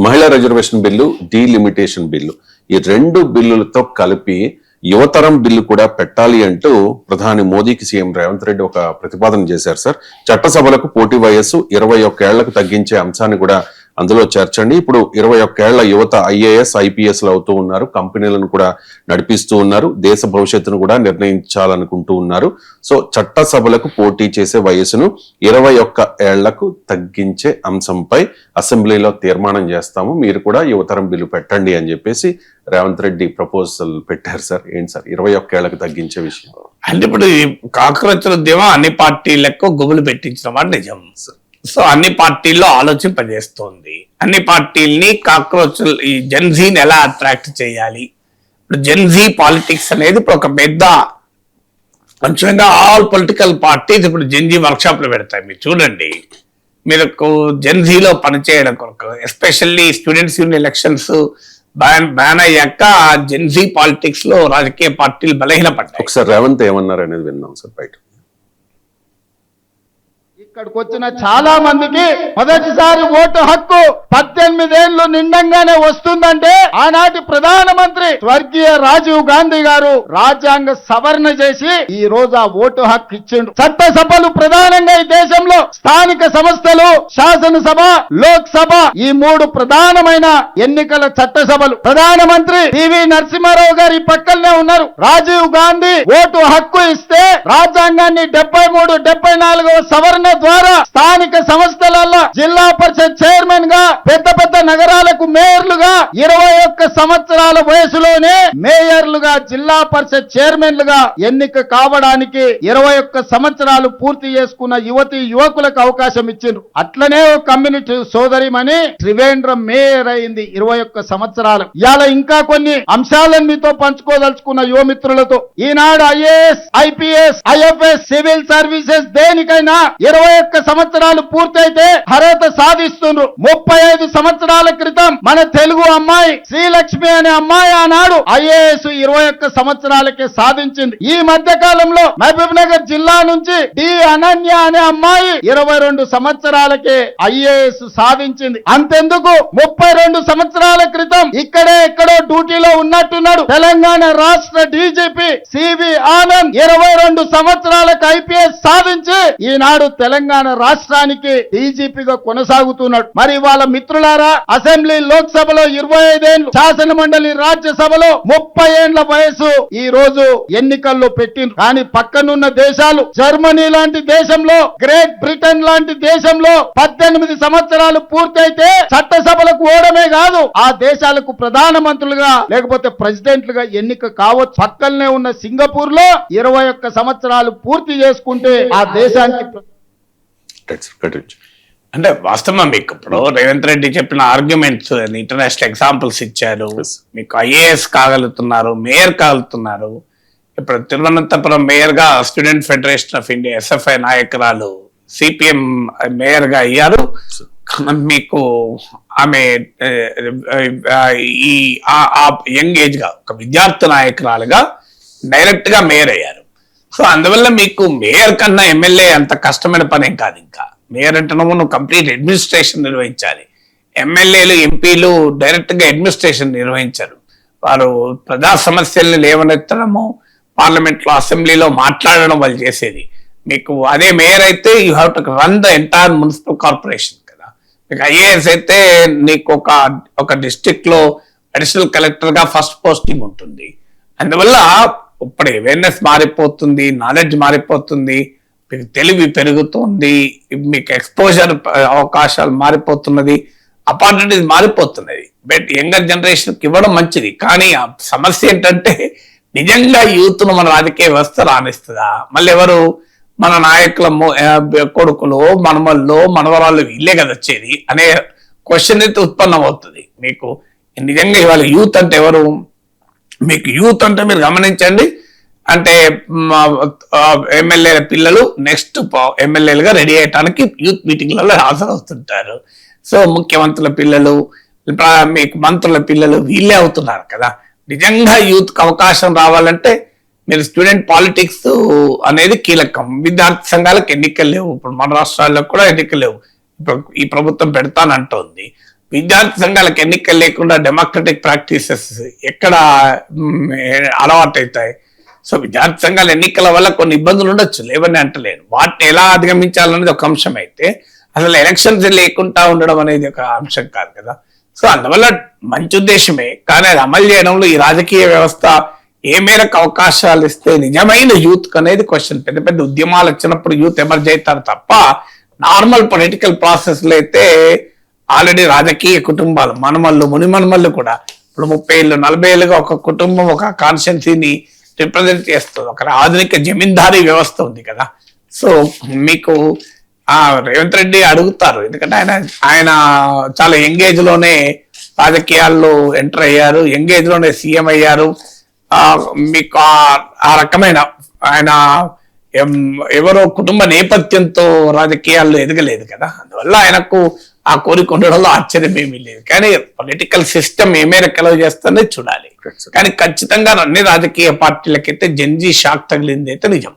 మహిళా reservation bill, delimitation bill, ఈ రెండు బిల్లులతో కలిపి యువతరం బిల్లు కూడా పెట్టాలి అంటూ ప్రధాని మోదీకి సీఎం రేవంత్ రెడ్డి ఒక ప్రతిపాదన చేశారు సార్. చట్టసభలకు పోటీ వయస్సు 21 ఏళ్లకు తగ్గించే అంశాన్ని కూడా అందులో చేర్చండి. ఇప్పుడు 21 ఏళ్ల యువత IAS, IPS లు అవుతూ ఉన్నారు, కంపెనీలను కూడా నడిపిస్తూ ఉన్నారు, దేశ భవిష్యత్తును కూడా నిర్ణయించాలనుకుంటూ ఉన్నారు. సో చట్టసభలకు పోటీ చేసే వయసును 21 ఏళ్లకు తగ్గించే అంశంపై అసెంబ్లీలో తీర్మానం చేస్తాము, మీరు కూడా యువతరం బిల్లు పెట్టండి అని చెప్పేసి రేవంత్ రెడ్డి ప్రపోజల్ పెట్టారు సార్. ఏంటి సార్ 21 ఏళ్లకు తగ్గించే విషయం? అంటే ఇప్పుడు కాకరోచుల ఉద్యమం అన్ని పార్టీలకు గుబులు పెట్టించిన మాట నిజం. సో అన్ని పార్టీల్లో ఆలోచింపజేస్తోంది. అన్ని పార్టీల్ని కాక్రోచ్ ఈ జెన్జీని ఎలా అట్రాక్ట్ చేయాలి, ఇప్పుడు జెన్జీ పాలిటిక్స్ అనేది ఇప్పుడు ఒక పెద్ద అంశంగా ఆల్ పొలిటికల్ పార్టీస్ ఇప్పుడు జెన్జీ వర్క్షాప్లు పెడతాయి. మీరు చూడండి, మీరు జెన్జీలో పనిచేయడం కొరకు especially students union elections ban అయ్యాక జెన్జీ పాలిటిక్స్ లో రాజకీయ పార్టీలు బలహీనపడ్డాయి. ఒకసారి రేవంత్ ఏమన్నారు అనేది విన్నాం సార్ బయట. ఇక్కడికి వచ్చిన చాలా మందికి మొదటిసారి ఓటు హక్కు 18 ఏళ్లు నిండంగానే వస్తుందంటే ఆనాటి ప్రధానమంత్రి స్వర్గీయ రాజీవ్ గాంధీ గారు రాజ్యాంగ సవరణ చేసి ఈ రోజు ఆ ఓటు హక్కు ఇచ్చిండు. చట్టసభలు ప్రధానంగా ఈ దేశంలో స్థానిక సంస్థలు, శాసనసభ, లోక్సభ, ఈ 3 ప్రధానమైన ఎన్నికల చట్టసభలు. ప్రధానమంత్రి పివి నరసింహారావు గారి పక్కనే ఉన్నారు. రాజీవ్ గాంధీ ఓటు హక్కు ఇస్తే రాజ్యాంగాన్ని 73, 74వ సవరణ ద్వారా స్థానిక సంస్థలలో జిల్లా పరిషత్ చైర్మన్ గా, పెద్ద పెద్ద నగరాలకు మేయర్లుగా 21 సంవత్సరాల వయసులోనే మేయర్లుగా, జిల్లా పరిషత్ చైర్మన్లుగా ఎన్నిక కావడానికి 21 సంవత్సరాలు పూర్తి చేసుకున్న యువతి యువకులకు అవకాశం ఇచ్చిండ్రు. అట్లనే ఒక కమ్యూనిటీ సోదరిమని త్రివేంద్రం మేయర్ అయింది 21 సంవత్సరాలు. ఇవాళ ఇంకా కొన్ని అంశాలను మీతో పంచుకోదలుచుకున్న యువమిత్రులతో. ఈనాడు IAS, IPS, IFS, civil services దేనికైనా 21 సంవత్సరాలు పూర్తయితే అర్హత సాధిస్తున్నారు. 35 సంవత్సరాల క్రితం మన తెలుగు అమ్మాయి శ్రీలక్ష్మి అనే అమ్మాయి ఆనాడు IAS 21 సంవత్సరాలకే సాధించింది. ఈ మధ్య కాలంలో మహబూబ్ నగర్ జిల్లా నుంచి డి అనన్య అనే అమ్మాయి 22 సంవత్సరాలకే IAS సాధించింది. అంతెందుకు 32 సంవత్సరాల క్రితం ఇక్కడే ఎక్కడో డ్యూటీలో ఉన్నట్టున్నాడు తెలంగాణ రాష్ట్ర DGP CV ఆనంద్ 22 సంవత్సరాలకు IPS సాధించి ఈనాడు తెలంగాణ రాష్ట్రానికి DGPగా కొనసాగుతున్నాడు. మరి వాళ్ళ మిత్రులారా, అసెంబ్లీ లోక్సభలో 25 ఏళ్లు, శాసన మండలి రాజ్యసభలో 30 ఏళ్ల వయసు ఈ రోజు ఎన్నికల్లో పెట్టిండ్రు. కానీ పక్కనున్న దేశాలు, జర్మనీ లాంటి దేశంలో, గ్రేట్ బ్రిటన్ లాంటి దేశంలో 18 సంవత్సరాలు పూర్తయితే చట్టసభలకు ఓడమే కాదు, ఆ దేశాలకు ప్రధానమంత్రులుగా లేకపోతే ప్రెసిడెంట్లుగా ఎన్నిక కావచ్చు. పక్కనే ఉన్న సింగపూర్ లో 21 సంవత్సరాలు పూర్తి చేసుకుంటే ఆ దేశానికి. అంటే వాస్తవం మీకు ఇప్పుడు రేవంత్ రెడ్డి చెప్పిన ఆర్గ్యుమెంట్స్, ఇంటర్నేషనల్ ఎగ్జాంపుల్స్ ఇచ్చారు. మీకు IAS కాగలుగుతున్నారు, మేయర్ కాగలుగుతున్నారు. ఇప్పుడు తిరువనంతపురం మేయర్ గా student federation of India SFI నాయకురాలు CPM మేయర్ గా అయ్యారు. మీకు ఆమె ఈ యంగ్ ఏజ్ గా ఒక విద్యార్థి నాయకురాలుగా డైరెక్ట్ గా మేయర్ అయ్యారు. సో అందువల్ల మీకు మేయర్ కన్నా ఎమ్మెల్యే అంత కష్టమైన పనేం కాదు. ఇంకా మేయర్ అంటే నువ్వు కంప్లీట్ అడ్మినిస్ట్రేషన్ నిర్వహించాలి. ఎమ్మెల్యేలు, ఎంపీలు డైరెక్ట్ గా అడ్మినిస్ట్రేషన్ నిర్వహించారు. వారు ప్రజా సమస్యల్ని లేవనెత్తడము, పార్లమెంట్ లో, అసెంబ్లీలో మాట్లాడడం వాళ్ళు చేసేది. మీకు అదే మేయర్ అయితే you have to run the entire municipal corporation కదా. మీకు IAS అయితే నీకు ఒక డిస్ట్రిక్ట్ లో అడిషనల్ కలెక్టర్ గా ఫస్ట్ పోస్టింగ్ ఉంటుంది. అందువల్ల ఇప్పుడు అవేర్నెస్ మారిపోతుంది, నాలెడ్జ్ మారిపోతుంది, మీకు తెలివి పెరుగుతుంది, మీకు ఎక్స్పోజర్ అవకాశాలు మారిపోతున్నది, ఆపర్చునిటీస్ మారిపోతున్నది. బట్ యంగర్ జనరేషన్కి ఇవ్వడం మంచిది. కానీ ఆ సమస్య ఏంటంటే నిజంగా యూత్ను మన రాజకీయ వ్యవస్థ రాణిస్తుందా? మళ్ళీ ఎవరు మన నాయకుల కొడుకులు, మనమల్లో, మనవరాళ్ళు వీళ్ళే కదా వచ్చేది అనే క్వశ్చన్ అయితే ఉత్పన్నం అవుతుంది. మీకు నిజంగా ఇవాళ యూత్ అంటే ఎవరు? మీకు యూత్ అంటే మీరు గమనించండి, అంటే ఎమ్మెల్యేల పిల్లలు నెక్స్ట్ ఎమ్మెల్యేలుగా రెడీ అయ్యటానికి యూత్ మీటింగ్లలో హాజరవుతుంటారు. సో ముఖ్యమంత్రుల పిల్లలు, మీకు మంత్రుల పిల్లలు వీళ్ళే అవుతున్నారు కదా. నిజంగా యూత్కి అవకాశం రావాలంటే మీరు స్టూడెంట్ పాలిటిక్స్ అనేది కీలకం. విద్యార్థి సంఘాలకు ఎన్నికలు లేవు, ఇప్పుడు మన రాష్ట్రాల్లో కూడా ఎన్నికలు లేవు. ఇప్పుడు ఈ ప్రభుత్వం పెడతానంటోంది. విద్యార్థి సంఘాలకు ఎన్నికలు లేకుండా డెమోక్రటిక్ ప్రాక్టీసెస్ ఎక్కడ అలవాటు అవుతాయి? సో విద్యార్థి సంఘాల ఎన్నికల వల్ల కొన్ని ఇబ్బందులు ఉండొచ్చు, లేవని అంటలేను. వాటిని ఎలా అధిగమించాలనేది ఒక అంశం అయితే అసలు ఎలక్షన్స్ లేకుండా ఉండడం అనేది ఒక అంశం కాదు కదా. సో అందువల్ల మంచి ఉద్దేశమే, కానీ అది అమలు చేయడంలో ఈ రాజకీయ వ్యవస్థ ఏ మేరకు అవకాశాలు ఇస్తే నిజమైన యూత్ అనేది క్వశ్చన్. పెద్ద పెద్ద ఉద్యమాలు వచ్చినప్పుడు యూత్ ఎమర్జ్ అవుతారు తప్ప నార్మల్ పొలిటికల్ ప్రాసెస్ లో అయితే ఆల్రెడీ రాజకీయ కుటుంబాలు మనమల్లు మునిమనమల్లు కూడా ఇప్పుడు 30 ఏళ్ళు 40 ఏళ్ళుగా ఒక కుటుంబం ఒక కాన్స్టిట్యున్సీని రిప్రజెంట్ చేస్తుంది. ఒక ఆధునిక జమీందారీ వ్యవస్థ ఉంది కదా. సో మీకు రేవంత్ రెడ్డి అడుగుతారు, ఎందుకంటే ఆయన చాలా యంగేజ్ లోనే రాజకీయాల్లో ఎంటర్ అయ్యారు, యంగేజ్ లోనే సీఎం అయ్యారు. మీకు ఆ రకమైన ఆయన ఎవరో కుటుంబ నేపథ్యంతో రాజకీయాల్లో ఎదగలేదు కదా. అందువల్ల ఆయనకు ఆ కోరిక ఉండడంలో ఆశ్చర్యం ఏమీ లేదు. కానీ పొలిటికల్ సిస్టమ్ ఏ మేరకు ఎలవ్ చేస్తుందో చూడాలి. కానీ ఖచ్చితంగా అన్ని రాజకీయ పార్టీలకైతే జెన్జీ షాక్ తగిలింది అయితే నిజం.